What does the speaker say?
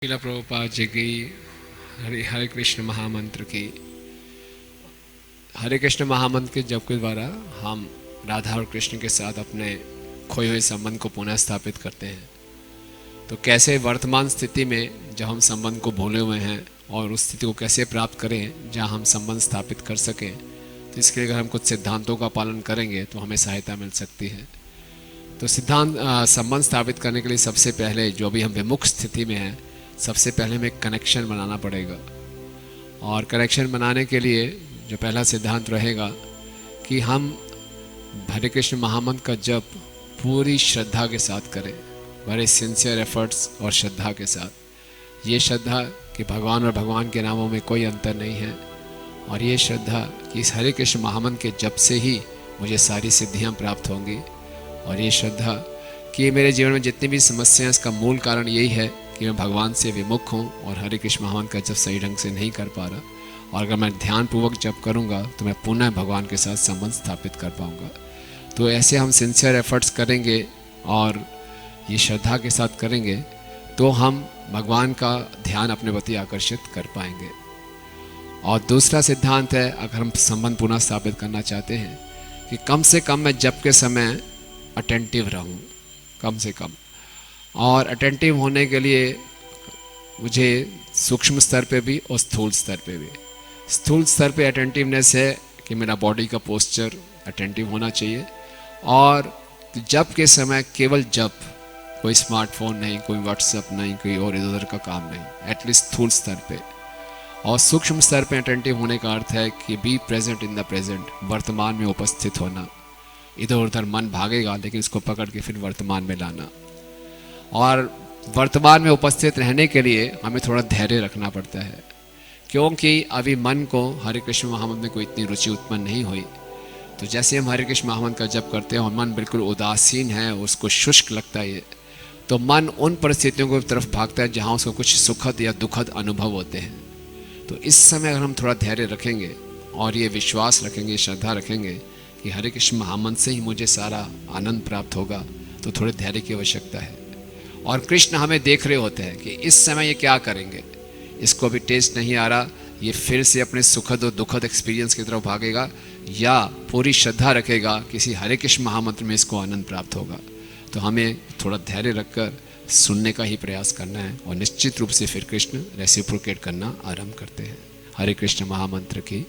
श्रील प्रभुपाद जी की हरे हरे कृष्ण महामंत्र की हरे कृष्ण महामंत्र के जप के द्वारा हम राधा और कृष्ण के साथ अपने खोए हुए संबंध को पुनः स्थापित करते हैं। तो कैसे वर्तमान स्थिति में जब हम संबंध को भूले हुए हैं और उस स्थिति को कैसे प्राप्त करें जहां हम संबंध स्थापित कर सकें, तो इसके लिए अगर हम कुछ सिद्धांतों का पालन करेंगे तो हमें सहायता मिल सकती है। तो संबंध स्थापित करने के लिए सबसे पहले जो अभी हम विमुख स्थिति में हैं, सबसे पहले हमें कनेक्शन बनाना पड़ेगा। और कनेक्शन बनाने के लिए जो पहला सिद्धांत रहेगा कि हम हरे कृष्ण महामंत्र का जप पूरी श्रद्धा के साथ करें, बड़े सिंसियर एफर्ट्स और श्रद्धा के साथ। ये श्रद्धा कि भगवान और भगवान के नामों में कोई अंतर नहीं है, और ये श्रद्धा कि इस हरे कृष्ण महामंत्र के जप से ही मुझे सारी सिद्धियां प्राप्त होंगी, और ये श्रद्धा कि मेरे जीवन में जितनी भी समस्याएं इसका मूल कारण यही है कि मैं भगवान से विमुख हूँ और हरे कृष्ण महामंत्र का जप सही ढंग से नहीं कर पा रहा। और अगर मैं ध्यानपूर्वक जप करूँगा तो मैं पुनः भगवान के साथ संबंध स्थापित कर पाऊँगा। तो ऐसे हम सिंसियर एफर्ट्स करेंगे और ये श्रद्धा के साथ करेंगे तो हम भगवान का ध्यान अपने प्रति आकर्षित कर पाएंगे। और दूसरा सिद्धांत है, अगर हम संबंध पुनः स्थापित करना चाहते हैं, कि कम से कम मैं जप के समय अटेंटिव रहूं, कम से कम। और अटेंटिव होने के लिए मुझे सूक्ष्म स्तर पे भी और स्थूल स्तर पे भी। स्थूल स्तर पे अटेंटिवनेस है कि मेरा बॉडी का पोस्चर अटेंटिव होना चाहिए, और जप के समय केवल जप, कोई स्मार्टफोन नहीं, कोई व्हाट्सएप नहीं, कोई और इधर उधर का काम नहीं, एटलीस्ट स्थूल स्तर पे। और सूक्ष्म स्तर पे अटेंटिव होने का अर्थ है कि be present in the present, वर्तमान में उपस्थित होना। इधर उधर मन भागेगा लेकिन इसको पकड़ के फिर वर्तमान में लाना। और वर्तमान में उपस्थित रहने के लिए हमें थोड़ा धैर्य रखना पड़ता है, क्योंकि अभी मन को हरे कृष्ण महामंत्र में कोई इतनी रुचि उत्पन्न नहीं हुई। तो जैसे हम हरे कृष्ण महामंत्र का जप करते हैं और मन बिल्कुल उदासीन है, उसको शुष्क लगता है, तो मन उन परिस्थितियों की तरफ भागता है जहाँ उसको कुछ सुखद या दुखद अनुभव होते हैं। तो इस समय अगर हम थोड़ा धैर्य रखेंगे और ये विश्वास रखेंगे, श्रद्धा रखेंगे कि हरे कृष्ण महामंत्र से ही मुझे सारा आनंद प्राप्त होगा, तो थोड़े धैर्य की आवश्यकता है। और कृष्ण हमें देख रहे होते हैं कि इस समय ये क्या करेंगे, इसको भी टेस्ट नहीं आ रहा, ये फिर से अपने सुखद और दुखद एक्सपीरियंस की तरफ भागेगा या पूरी श्रद्धा रखेगा किसी हरे कृष्ण महामंत्र में इसको आनंद प्राप्त होगा। तो हमें थोड़ा धैर्य रखकर सुनने का ही प्रयास करना है, और निश्चित रूप से फिर कृष्ण रेसिप्रोकेट करना आरंभ करते हैं। हरे कृष्ण महामंत्र की